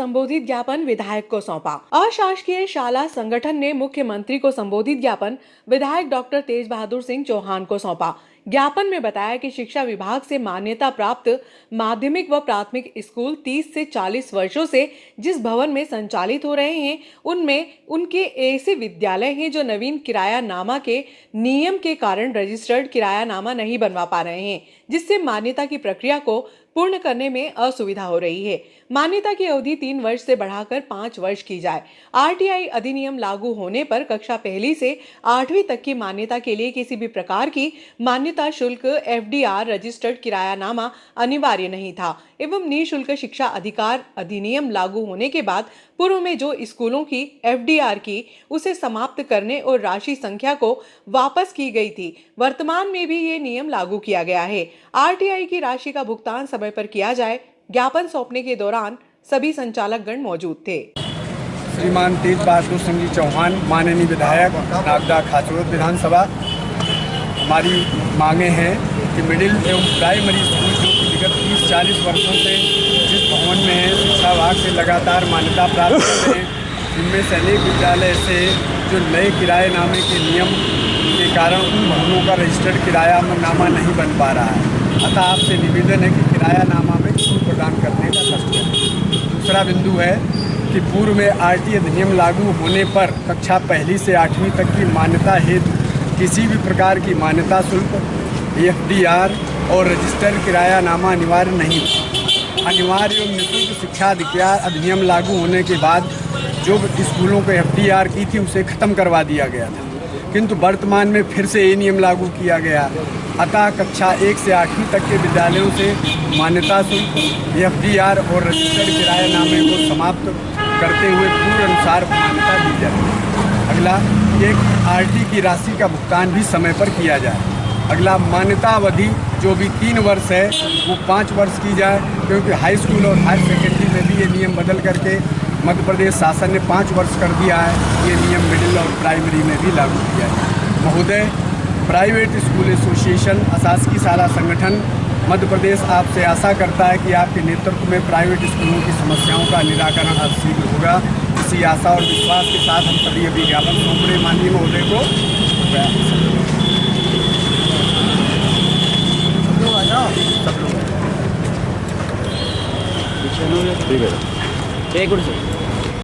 संबोधित ज्ञापन विधायक को सौंपा। अशासकीय शाला संगठन ने मुख्यमंत्री को संबोधित ज्ञापन विधायक डॉक्टर तेज बहादुर सिंह चौहान को सौंपा। ज्ञापन में बताया कि शिक्षा विभाग से मान्यता प्राप्त माध्यमिक व प्राथमिक स्कूल 30 से 40 वर्षों से जिस भवन में संचालित हो रहे हैं, उनमें उनके ऐसे विद्यालय हैं जो नवीन किरायानामा के नियम के कारण रजिस्टर्ड किरायानामा नहीं बनवा पा रहे हैं, जिससे मान्यता की प्रक्रिया को पूर्ण करने में असुविधा हो रही है। मान्यता की अवधि 3 वर्ष से बढ़ाकर 5 वर्ष की जाए। आरटीआई अधिनियम लागू होने पर कक्षा 1 से 8वीं तक की मान्यता के लिए किसी भी प्रकार की मान्यता शुल्क एफडीआर रजिस्टर्ड किरायानामा अनिवार्य नहीं था एवं निःशुल्क शिक्षा अधिकार अधिनियम लागू होने के बाद पूर्व में जो स्कूलों की एफडीआर की उसे समाप्त करने और राशि संख्या को वापस की गई थी। वर्तमान में भी ये नियम लागू किया गया है। आरटीआई की राशि का भुगतान समय पर किया जाए। ज्ञापन सौंपने के दौरान सभी संचालकगण मौजूद थे। श्रीमान तेज बहादुर सिंह जी चौहान, माननीय विधायक नागदा खाचोड़ विधानसभा, हमारी मांगे हैं कि मिडिल एवं प्राइमरी स्कूल जो कि विगत 30-40 वर्षों से जिस भवन में है, शिक्षा विभाग से लगातार मान्यता प्राप्त है, जिनमें से अनेक विद्यालय से जो नए किराएनामे के नियम के कारण उन भवनों का रजिस्टर्ड किरायानामा नहीं बन पा रहा है। अतः आपसे निवेदन है कि किरायानामा में छूट प्रदान करने का कष्ट करें। दूसरा बिंदु है कि पूर्व में आरटी अधिनियम लागू होने पर कक्षा 1 से 8वीं तक की मान्यता हेतु किसी भी प्रकार की मान्यता शुल्क एफडीआर और रजिस्टर्ड किरायानामा अनिवार्य नहीं था। अनिवार्य एवं निःशुल्क शिक्षा अधिनियम लागू होने के बाद जो स्कूलों को एफडीआर की थी उसे ख़त्म करवा दिया गया था, किंतु वर्तमान में फिर से ये नियम लागू किया गया। अतः कक्षा 1 से 8वीं तक के विद्यालयों से मान्यता शुल्क एफडीआर और रजिस्टर्ड किरायानामे को समाप्त करते हुए पूर्व अनुसार मान्यता दी जाए। अगला, एक आरटी की राशि का भुगतान भी समय पर किया जाए। अगला, मान्यता अवधि जो भी 3 वर्ष है वो 5 वर्ष की जाए, क्योंकि हाई स्कूल और हायर सेकेंडरी में भी ये नियम बदल करके मध्य प्रदेश शासन ने 5 वर्ष कर दिया है। ये नियम मिडिल और प्राइमरी में भी लागू किया है। महोदय, प्राइवेट स्कूल एसोसिएशन अशासकीय शाला संगठन मध्य प्रदेश आपसे आशा करता है कि आपके नेतृत्व में प्राइवेट स्कूलों की समस्याओं का निराकरण अब शीघ्र होगा। इसी आशा और विश्वास के साथ हम सभी अभी ज्ञापन सौंप रहे माननीय महोदय को।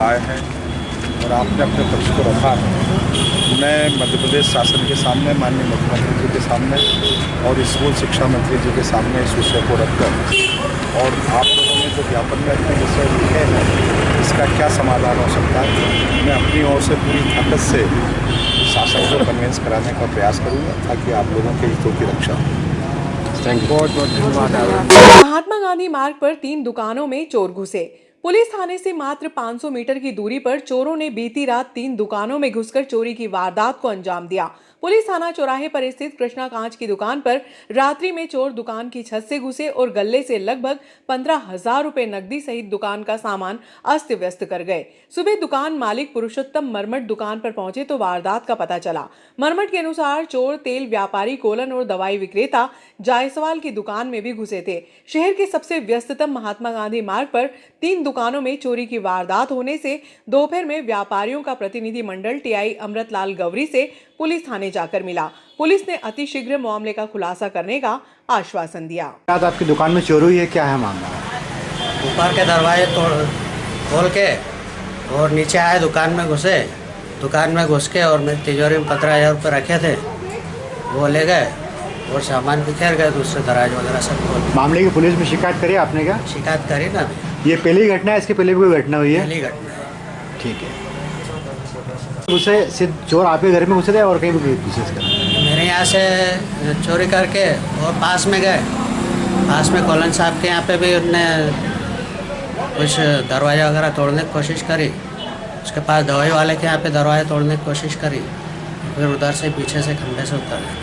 आए हैं और आपने अपने पक्ष को रखा है। मैं मध्य प्रदेश शासन के सामने, माननीय मुख्यमंत्री जी के सामने और स्कूल शिक्षा मंत्री जी के सामने इस विषय को रखकर और आप लोगों ने जो ज्ञापन में अपने विषय लिखे हैं इसका क्या समाधान हो सकता है, मैं अपनी ओर से पूरी ताकत से शासन को कन्विंस कराने का प्रयास करूँगा ताकि आप लोगों के हितों की रक्षा हो। Thank you. बहुत बहुत धन्यवाद। महात्मा गांधी मार्ग पर 3 दुकानों में चोर घुसे। पुलिस थाने से मात्र 500 मीटर की दूरी पर चोरों ने बीती रात 3 दुकानों में घुसकर चोरी की वारदात को अंजाम दिया। पुलिस थाना चौराहे पर स्थित कृष्णा कांच की दुकान पर रात्रि में चोर दुकान की छत से घुसे और गल्ले से लगभग 15,000 रुपए नकदी सहित दुकान का सामान अस्त व्यस्त कर गए। सुबह दुकान मालिक पुरुषोत्तम मरमट दुकान पर पहुंचे तो वारदात का पता चला। मरमट के अनुसार चोर तेल व्यापारी कोलन और दवाई विक्रेता जायसवाल की दुकान में भी घुसे थे। शहर के सबसे व्यस्ततम महात्मा गांधी मार्ग पर 3 दुकानों में चोरी की वारदात होने से दोपहर में व्यापारियों का प्रतिनिधि मंडल टीआई अमृतलाल गौरी से पुलिस थाने जाकर मिला। पुलिस ने अतिशीघ्र मामले का खुलासा करने का आश्वासन दिया। आज आपकी दुकान में चोरी हुई है, क्या है मामला? ऊपर के दरवाजे खोल के और नीचे आए, दुकान में घुसे। दुकान में घुस के और मेरी तिजोरी में 15,000 रुपये रखे थे, वो ले गए और सामान बिखेर गए। दूसरे दराज वगैरह सब खोल। मामले की पुलिस में शिकायत करी आपने? क्या शिकायत करी ना। ये पहली घटना है, इसके पहले भी कोई घटना हुई है? पहली घटना है। ठीक है। उसे सिर्फ चोर आपके घर में घुसे थे और कहीं भी घुसे? मेरे यहाँ से चोरी करके और पास में गए। पास में कोलन साहब के यहाँ पे भी उनने कुछ दरवाजा वगैरह तोड़ने की कोशिश करी। उसके पास दवाई वाले के यहाँ पे दरवाजा तोड़ने की कोशिश करी। फिर उधर से पीछे से खंभे से उतर गए।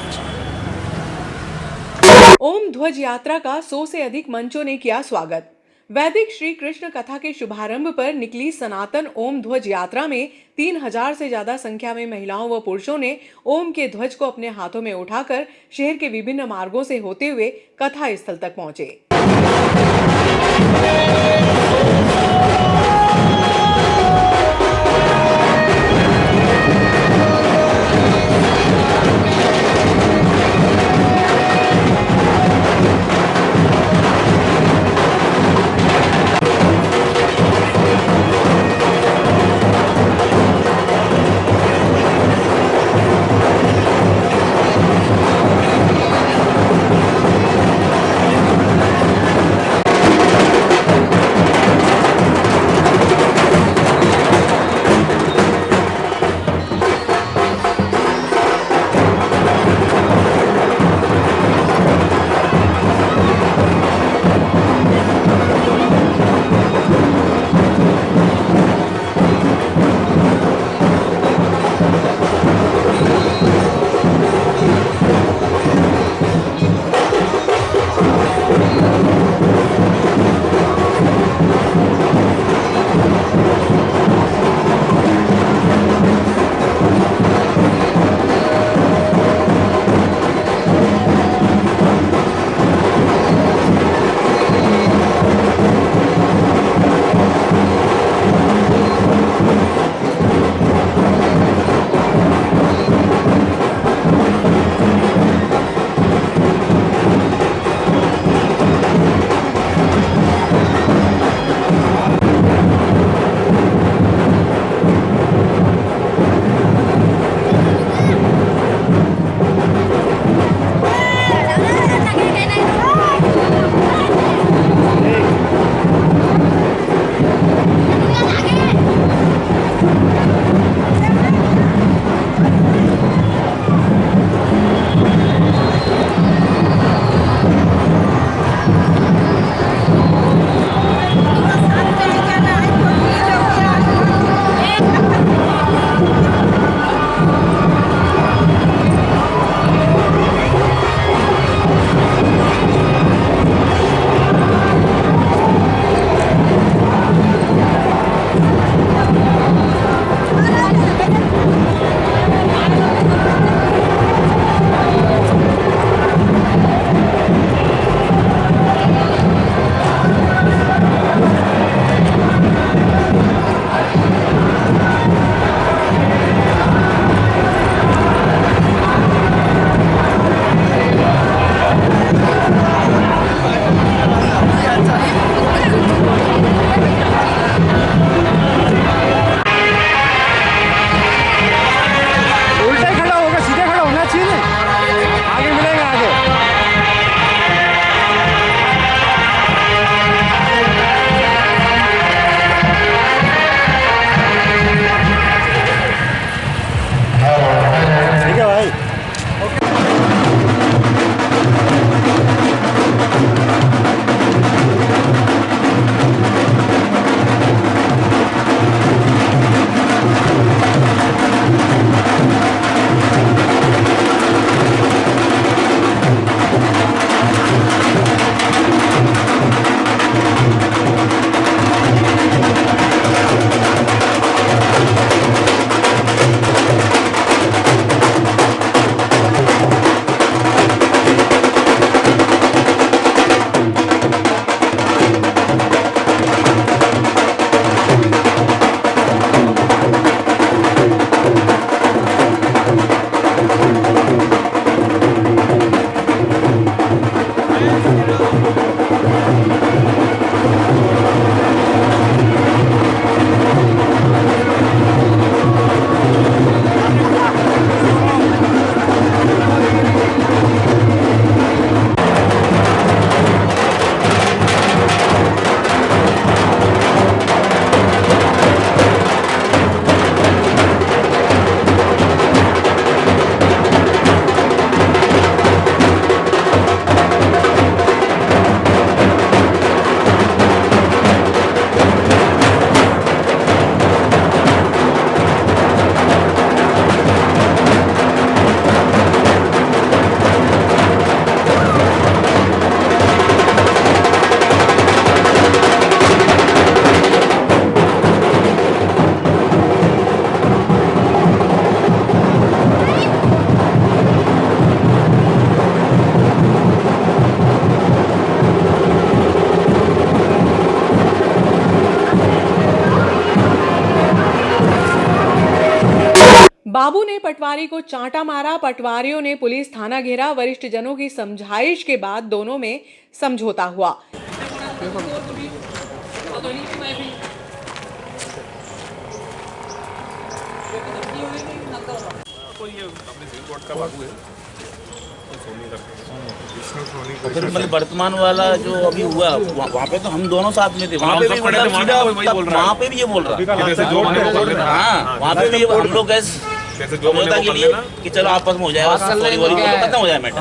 ओम ध्वज यात्रा का 100 से अधिक मंचों ने किया स्वागत। वैदिक श्री कृष्ण कथा के शुभारंभ पर निकली सनातन ओम ध्वज यात्रा में 3000 से ज्यादा संख्या में महिलाओं व पुरुषों ने ओम के ध्वज को अपने हाथों में उठाकर शहर के विभिन्न मार्गों से होते हुए कथा स्थल तक पहुंचे। बाबू ने पटवारी को चांटा मारा। पटवारियों ने पुलिस थाना घेरा। वरिष्ठ जनों की समझाइश के बाद दोनों में समझौता हुआ। मतलब वर्तमान वाला जो अभी हुआ वहाँ पे तो हम दोनों साथ में थे, वहाँ पे भी वहाँ पे भी ये बोल रहा, हाँ वहाँ पे भी हम लोग गए समझौता के लिए कि चलो आपस में हो जाएगा, खत्म हो जाए मैटर।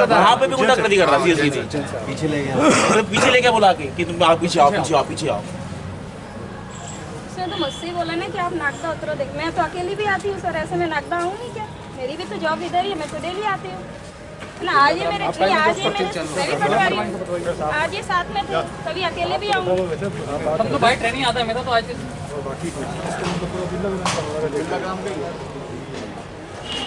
वहाँ पे भी गुंडागर्दी कर रहा सीधे पीछे ले गया बुला के कि तुम आप पीछे आओ पीछे आओ। उसने तो मुझसे ही बोला ना कि आप नागदा उतरो। देख मैं तो अकेली भी आती हूँ सर, ऐसे में नागदा आऊँ नहीं क्या? मेरी भी तो जॉब इधर ही है, मैं तो डेली आती हूँ ना। आज ये मेरे नहीं, आज ये मेरे पटवारी हूँ, आज ये साथ में थे, कभी अकेले भी आऊँ। हम तो भाई ट्रेनिंग आता है मेरा तो आज।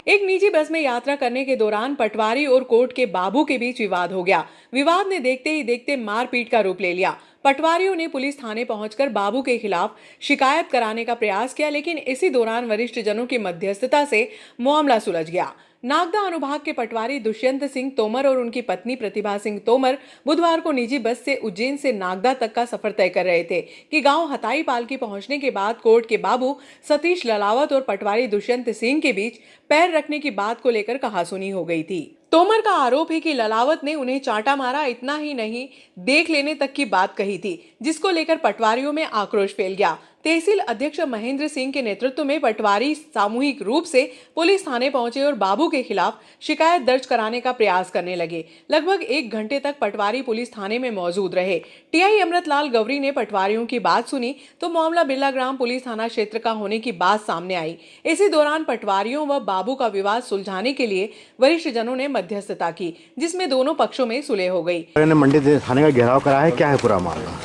एक निजी बस में यात्रा करने के दौरान पटवारी और कोर्ट के बाबू के बीच विवाद हो गया। विवाद ने देखते ही देखते मारपीट का रूप ले लिया। पटवारियों ने पुलिस थाने पहुंचकर बाबू के खिलाफ शिकायत कराने का प्रयास किया, लेकिन इसी दौरान वरिष्ठ जनों की मध्यस्थता से मामला सुलझ गया। नागदा अनुभाग के पटवारी दुष्यंत सिंह तोमर और उनकी पत्नी प्रतिभा सिंह तोमर बुधवार को निजी बस से उज्जैन से नागदा तक का सफर तय कर रहे थे कि गांव हताई पालकी पहुंचने के बाद कोर्ट के बाबू सतीश ललावत और पटवारी दुष्यंत सिंह के बीच पैर रखने की बात को लेकर कहासुनी हो गई थी। तोमर का आरोप है कि ललावत ने उन्हें चांटा मारा, इतना ही नहीं देख लेने तक की बात कही थी, जिसको लेकर पटवारियों में आक्रोश फैल गया। तहसील अध्यक्ष महेंद्र सिंह के नेतृत्व में पटवारी सामूहिक रूप से पुलिस थाने पहुंचे और बाबू के खिलाफ शिकायत दर्ज कराने का प्रयास करने लगे। लगभग 1 घंटे तक पटवारी पुलिस थाने में मौजूद रहे। टीआई अमृतलाल गौरी ने पटवारियों की बात सुनी तो मामला बिरला ग्राम पुलिस थाना क्षेत्र का होने की बात सामने आई। इसी दौरान पटवारियों व बाबू का विवाद सुलझाने के लिए वरिष्ठ जनों ने मध्यस्थता की, जिसमें दोनों पक्षों में सुलह हो गई। मंडी थाने का घेराव करा है, क्या है पूरा मामला?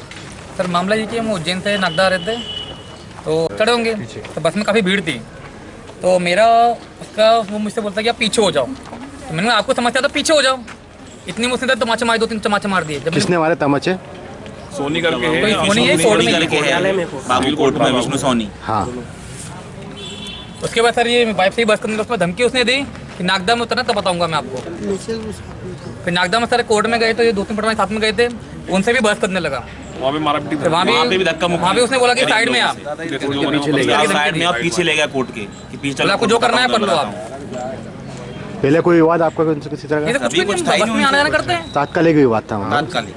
सर मामला ये कि हम उज्जैन से नागदा रहते तो चढ़े होंगे तो बस में काफ़ी भीड़ थी, तो मेरा उसका वो मुझसे बोलता कि आप पीछे हो जाओ। तो मैंने आपको समझता था पीछे हो जाओ, इतनी मुझसे तमाचे मारे, 2-3 तमाचे मार दिए। जब किसने मारे तमाचे? सोनी करके है, सोनी है कोर्ट में, बाबू कोर्ट में विष्णु सोनी। हाँ उसके बाद सर ये वाइफ से ही बस करने उसमें धमकी उसने दी कि नागदा में उतरना तब बताऊंगा मैं आपको। फिर नागदा में सर कोर्ट में गए तो ये 2-3 पटवारी साथ में गए थे, उनसे भी बहस करने लगा। वहाँ पे मारा पीटी, वहाँ भी धक्का मुक्की, वहाँ भी उसने बोला कि साइड में आप साइड में आप पीछे ले गया कोर्ट के कि पीछे चलो, आपको जो करना है कर लो आप। पहले कोई विवाद आपका किसी तरह का? बस में आना जाना करते हैं। तात्कालिक विवाद था तात्कालिक।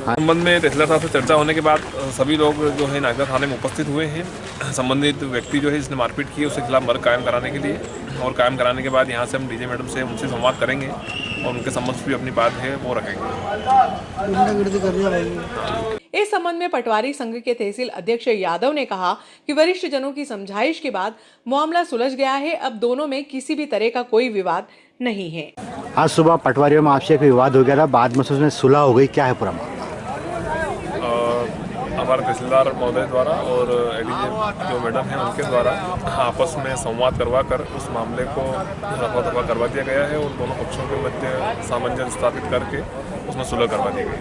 संबंध में तहसीलदार साहब से चर्चा होने के बाद सभी लोग जो है नागदा थाने में उपस्थित हुए हैं। संबंधित व्यक्ति जो है जिसने मारपीट की उसके खिलाफ मर्ग कायम कराने के लिए, और कायम कराने के बाद यहाँ से हम डीजे मैडम से उनसे संवाद करेंगे और उनके संबंध से भी अपनी बात है वो रखेंगे। इस संबंध में पटवारी संघ के तहसील अध्यक्ष यादव ने कहा कि वरिष्ठ जनों की समझाइश के बाद मामला सुलझ गया है, अब दोनों में किसी भी तरह का कोई विवाद नहीं है। आज सुबह पटवारियों में आपसे एक विवाद हो गया था, बाद में उसमें सुलह हो गई, क्या है पूरा मामला? हमारे तहसीलदार महोदय द्वारा और एडीजे जो मैडम हैं उनके द्वारा आपस में संवाद करवा कर उस मामले को रफा दफा करवा दिया गया है और दोनों पक्षों के मध्य सामंजस्य स्थापित करके उसमें सुलह करवा दी गई है।